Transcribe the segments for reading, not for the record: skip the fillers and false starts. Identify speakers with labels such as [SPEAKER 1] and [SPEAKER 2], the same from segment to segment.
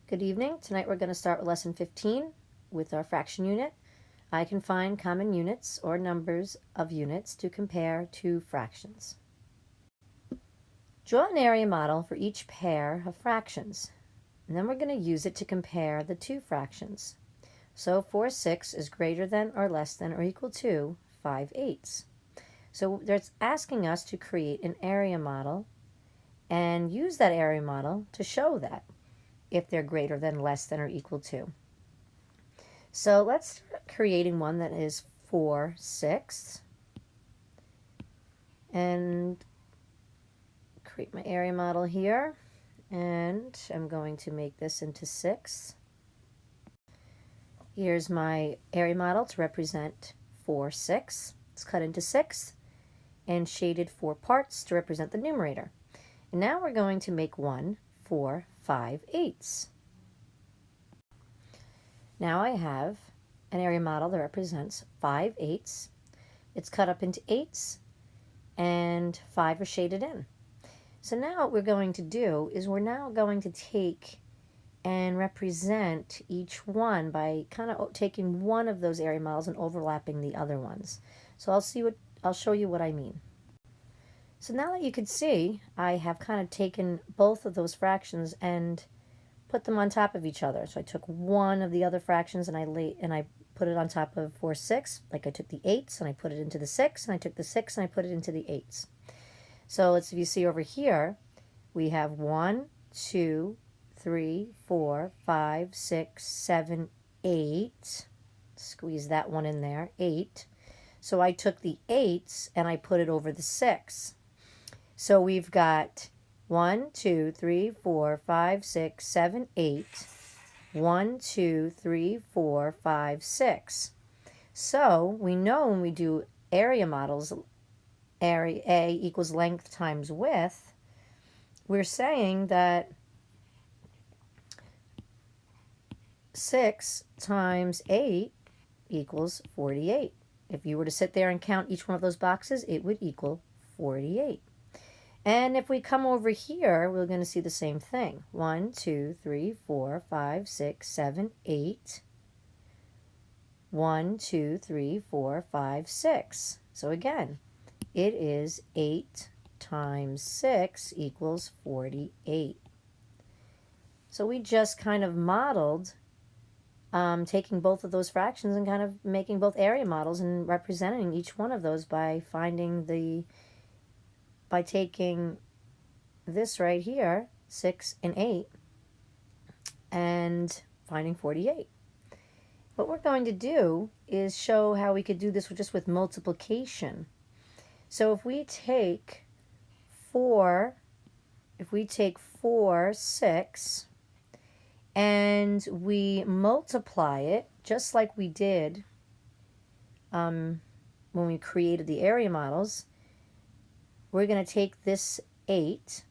[SPEAKER 1] Good evening. Tonight we're going to start with lesson 15 with our fraction unit. I can find common units or numbers of units to compare two fractions. Draw an area model for each pair of fractions, and then we're going to use it to compare the two fractions. So 4/6 is greater than or less than or equal to 5/8. So it's asking us to create an area model and use that area model to show that if they're greater than, less than, or equal to. So let's start creating one that is 4/6 and create my area model here, and I'm going to make this into 6. Here's my area model to represent 4/6. It's cut into 6 and shaded 4 parts to represent the numerator. And now we're going to make one for 5/8. Now I have an area model that represents 5/8. It's cut up into 8s and 5 are shaded in. So now what we're going to do is we're now going to take and represent each one by kind of taking one of those area models and overlapping the other ones. So I'll show you what I mean. So now that you can see, I have kind of taken both of those fractions and put them on top of each other. So I took one of the other fractions and I put it on top of 4/6, like I took the 8s and I put it into the 6, and I took the 6 and I put it into the 8s. So if you see over here, we have 1, 2, 3, 4, 5, 6, 7, 8. Squeeze that one in there, 8. So I took the 8s and I put it over the 6. So we've got 1, 2, 3, 4, 5, 6, 7, 8. 1, 2, 3, 4, 5, 6. So we know when we do area models, area A equals length times width, we're saying that 6 times 8 equals 48. If you were to sit there and count each one of those boxes, it would equal 48. And if we come over here, we're going to see the same thing. 1, 2, 3, 4, 5, 6, 7, 8. 1, 2, 3, 4, 5, 6. So again, it is 8 times 6 equals 48. So we just kind of modeled taking both of those fractions and kind of making both area models and representing each one of those by taking this right here, 6 and 8, and finding 48. What we're going to do is show how we could do this just with multiplication. So if we take 4/6 and we multiply it just like we did when we created the area models, we're going to take this 8,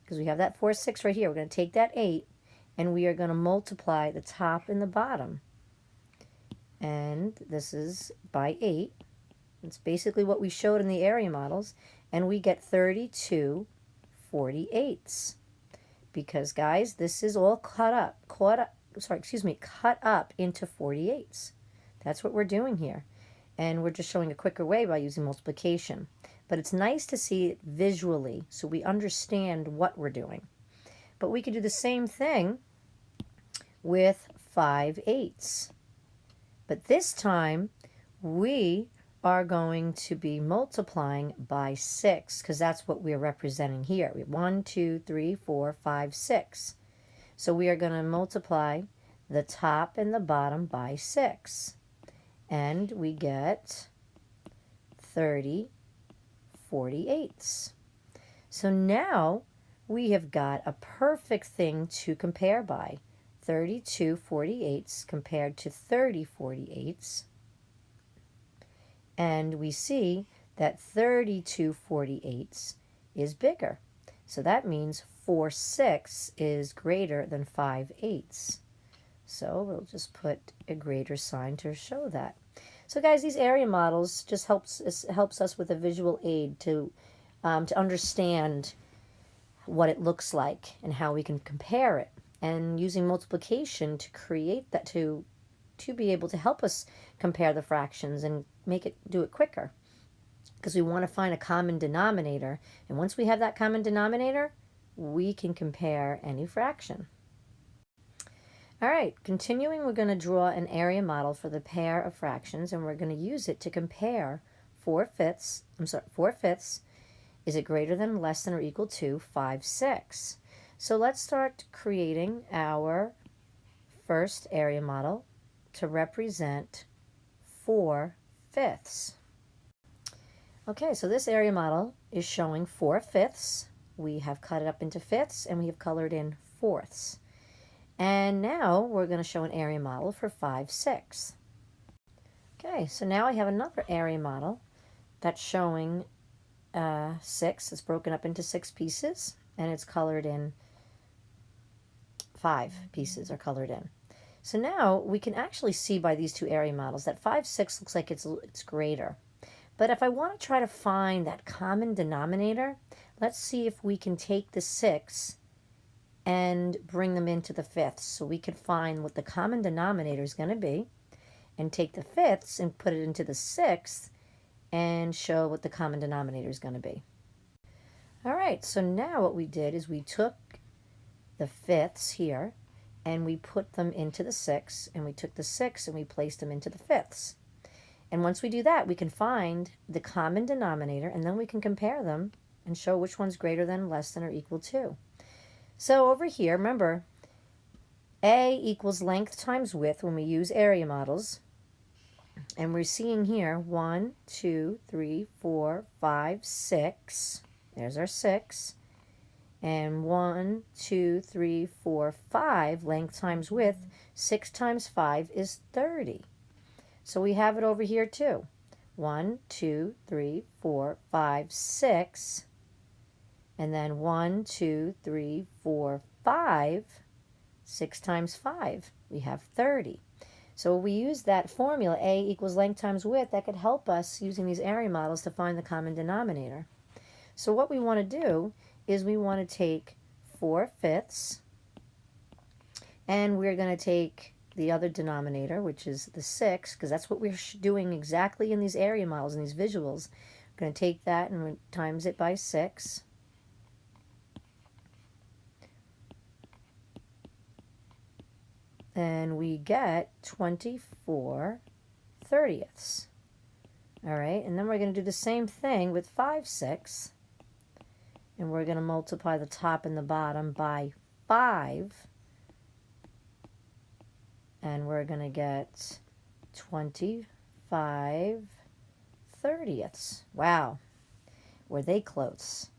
[SPEAKER 1] because we have that 4/6 right here. We're going to take that 8 and we are going to multiply the top and the bottom. And this is by 8. It's basically what we showed in the area models. And we get 32/48. Because, guys, this is all cut up into 48s. That's what we're doing here. And we're just showing a quicker way by using multiplication. But it's nice to see it visually so we understand what we're doing. But we could do the same thing with 5/8. But this time we are going to be multiplying by 6, because that's what we're representing here. We have 1, 2, 3, 4, 5, 6. So we are going to multiply the top and the bottom by 6. And we get 30/48. So now we have got a perfect thing to compare by. 32/48 compared to 30/48. And we see that 32/48 is bigger. So that means 4/6 is greater than 5/8. So we'll just put a greater sign to show that. So guys, these area models just helps us with a visual aid to understand what it looks like and how we can compare it. and using multiplication to create that, to be able to help us compare the fractions and do it quicker, because we want to find a common denominator. And once we have that common denominator, we can compare any fraction. All right, continuing, we're going to draw an area model for the pair of fractions, and we're going to use it to compare 4/5. 4/5. Is it greater than, less than, or equal to 5/6? So let's start creating our first area model to represent 4/5. Okay, so this area model is showing 4/5. We have cut it up into fifths and we have colored in fourths. And now we're going to show an area model for 5/6. Okay, so now I have another area model that's showing 6. It's broken up into 6 pieces and it's colored in 5 pieces are colored in. So now we can actually see by these two area models that 5/6 looks like it's greater. But if I want to try to find that common denominator, let's see if we can take the 6 and bring them into the fifths. So we could find what the common denominator is going to be and take the fifths and put it into the sixth and show what the common denominator is going to be. All right, so now what we did is we took the fifths here and we put them into the sixths, and we took the sixths and we placed them into the fifths. And once we do that, we can find the common denominator, and then we can compare them and show which one's greater than, less than, or equal to. So over here, remember, A equals length times width when we use area models. And we're seeing here 1, 2, 3, 4, 5, 6. There's our 6. And 1, 2, 3, 4, 5, length times width. 6 times 5 is 30. So we have it over here too. 1, 2, 3, 4, 5, 6. And then 1, 2, 3, 4, 5. 6 times 5, we have 30. So we use that formula, A equals length times width, that could help us using these area models to find the common denominator. So what we want to do is we want to take 4/5, and we're going to take the other denominator, which is the 6, because that's what we're doing exactly in these area models and these visuals. We're going to take that and times it by 6. And we get 24/30. All right, and then we're going to do the same thing with 5/6. And we're going to multiply the top and the bottom by 5. And we're going to get 25/30. Wow, were they close?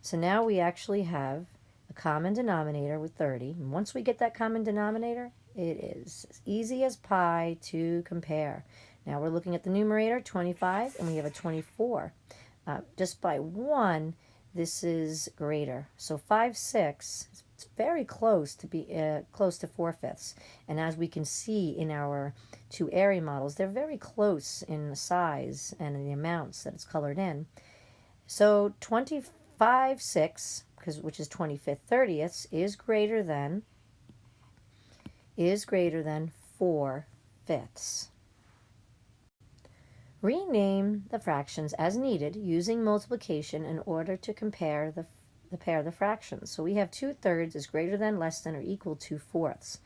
[SPEAKER 1] So now we actually have a common denominator with 30. And once we get that common denominator, it is as easy as pie to compare. Now we're looking at the numerator, 25, and we have a 24. Just by 1, this is greater. So 5/6, it's very close to be close to 4/5. And as we can see in our two area models, they're very close in the size and in the amounts that it's colored in. So 25/6, which is 25/30, is greater than 4/5. Rename the fractions as needed using multiplication in order to compare the pair of the fractions. So we have 2/3 is greater than, less than, or equal to 4/4.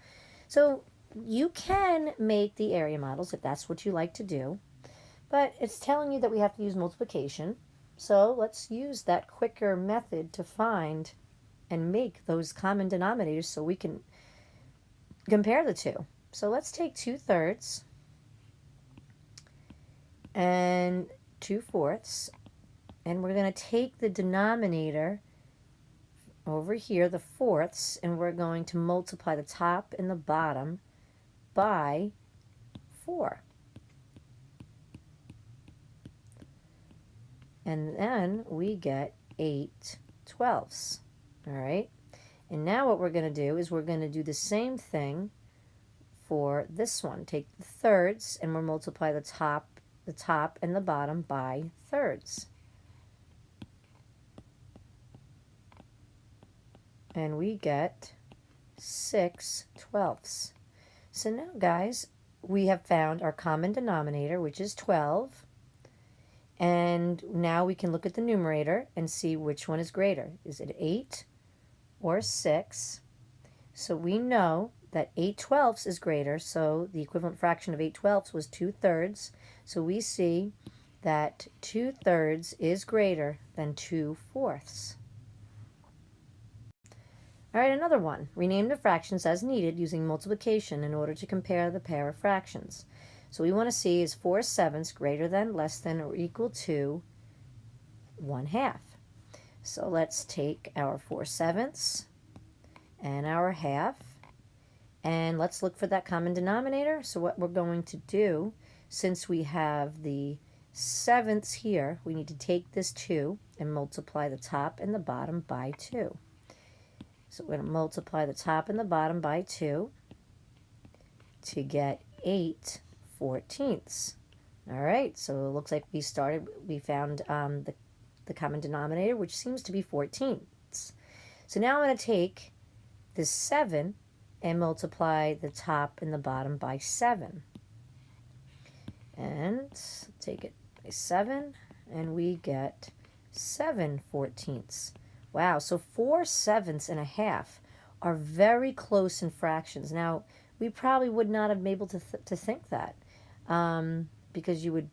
[SPEAKER 1] So you can make the area models if that's what you like to do, but it's telling you that we have to use multiplication. So let's use that quicker method to find and make those common denominators so we can compare the two. So let's take 2/3 and 2/4, and we're going to take the denominator over here, the fourths, and we're going to multiply the top and the bottom by 4. And then we get 8/12. All right. And now what we're going to do is we're going to do the same thing for this one. Take the thirds and we'll multiply the top and the bottom by thirds. And we get 6/12. So now, guys, we have found our common denominator, which is 12. And now we can look at the numerator and see which one is greater. Is it 8 or 6? So we know that 8/12 is greater, so the equivalent fraction of 8/12 was 2/3. So we see that 2/3 is greater than 2/4. All right, another one. Rename the fractions as needed using multiplication in order to compare the pair of fractions. So we want to see, is 4/7 greater than, less than, or equal to 1/2? So let's take our 4/7 and our half, and let's look for that common denominator. So what we're going to do, since we have the sevenths here, we need to take this 2 and multiply the top and the bottom by 2. So we're going to multiply the top and the bottom by 2 to get 8/14. All right, so it looks like we found the common denominator, which seems to be 14ths. So now I'm going to take this 7 and multiply the top and the bottom by 7. And take it by 7, and we get 7/14. Wow, so 4/7 and a half are very close in fractions. Now, we probably would not have been able to think that, because you would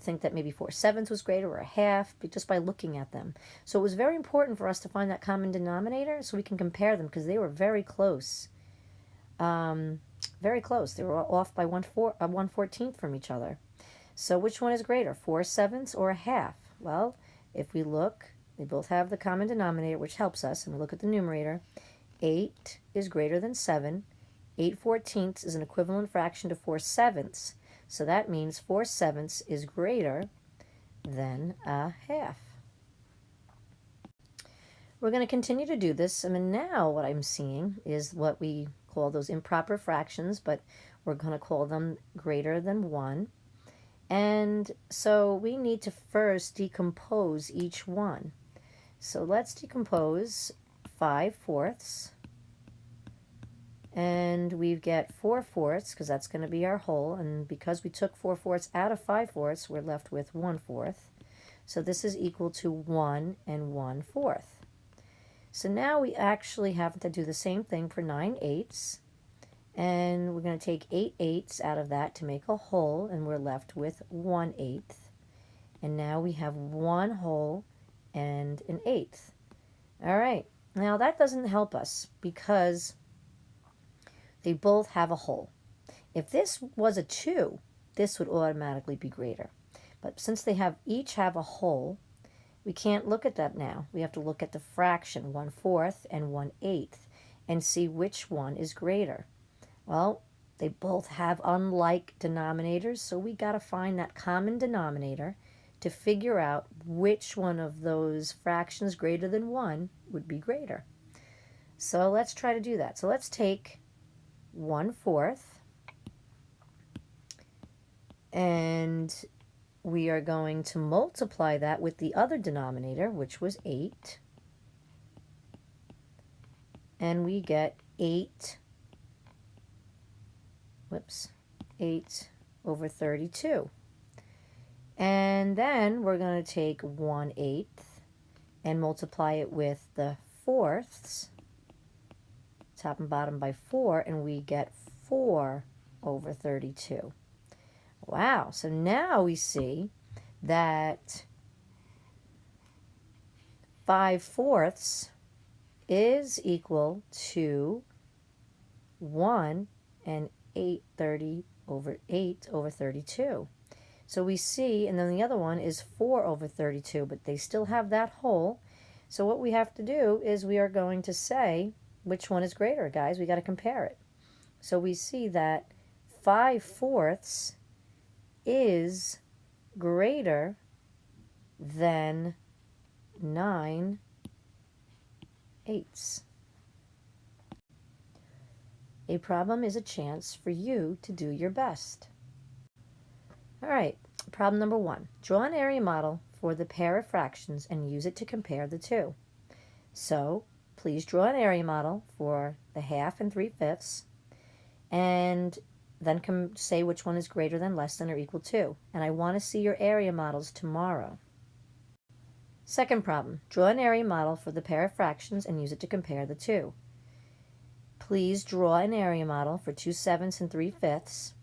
[SPEAKER 1] think that maybe 4/7 was greater, or a half, but just by looking at them. So it was very important for us to find that common denominator so we can compare them, because they were very close. Very close. They were off by 1/14 from each other. So which one is greater, 4/7 or a half? Well, if we look, they both have the common denominator, which helps us, and we look at the numerator. 8 is greater than 7. 8/14 is an equivalent fraction to 4/7. So that means 4/7 is greater than a half. We're going to continue to do this. I mean, now what I'm seeing is what we call those improper fractions, but we're going to call them greater than 1. And so we need to first decompose each one. So let's decompose 5/4. And we get 4/4, because that's going to be our whole. And because we took 4/4 out of 5/4, we're left with 1/4. So this is equal to 1 1/4. So now we actually have to do the same thing for 9/8. And we're going to take 8/8 out of that to make a whole, and we're left with 1/8. And now we have 1 whole and an 1/8. All right, now that doesn't help us because they both have a whole. If this was a 2, this would automatically be greater. But since they each have a whole, we can't look at that now. We have to look at the fraction, 1/4 and 1/8, and see which one is greater. Well, they both have unlike denominators, so we got to find that common denominator to figure out which one of those fractions greater than 1 would be greater. So let's try to do that. So let's take 1/4, and we are going to multiply that with the other denominator, which was 8, and we get 8/32. And then we're going to take 1/8 and multiply it with the 4ths, top and bottom by 4, and we get 4/32. Wow, so now we see that 5/4 is equal to 1 8/32. So we see, and then the other one is 4/32, but they still have that whole. So what we have to do is we are going to say which one is greater, guys. We got to compare it. So we see that 5/4 is greater than 9/8. A problem is a chance for you to do your best. All right, problem number 1. Draw an area model for the pair of fractions and use it to compare the two. So please draw an area model for the half and 3/5, and then say which one is greater than, less than, or equal to. And I want to see your area models tomorrow. Second problem, draw an area model for the pair of fractions and use it to compare the two. Please draw an area model for 2/7 and 3/5,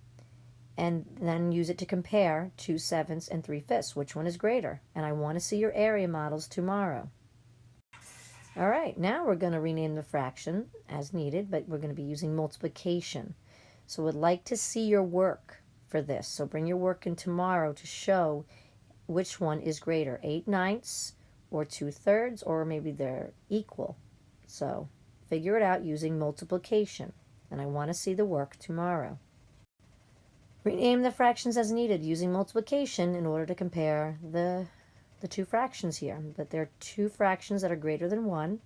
[SPEAKER 1] and then use it to compare 2/7 and 3/5. Which one is greater? And I want to see your area models tomorrow. All right, now we're going to rename the fraction as needed, but we're going to be using multiplication. So we'd like to see your work for this. So bring your work in tomorrow to show which one is greater, 8/9 or 2/3, or maybe they're equal. So figure it out using multiplication, and I want to see the work tomorrow. Rename the fractions as needed using multiplication in order to compare the two fractions here. But there are two fractions that are greater than 1,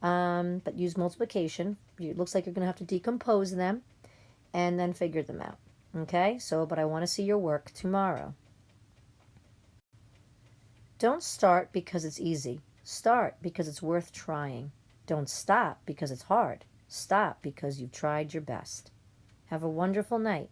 [SPEAKER 1] but use multiplication. It looks like you're going to have to decompose them and then figure them out. Okay, but I want to see your work tomorrow. Don't start because it's easy. Start because it's worth trying. Don't stop because it's hard. Stop because you've tried your best. Have a wonderful night.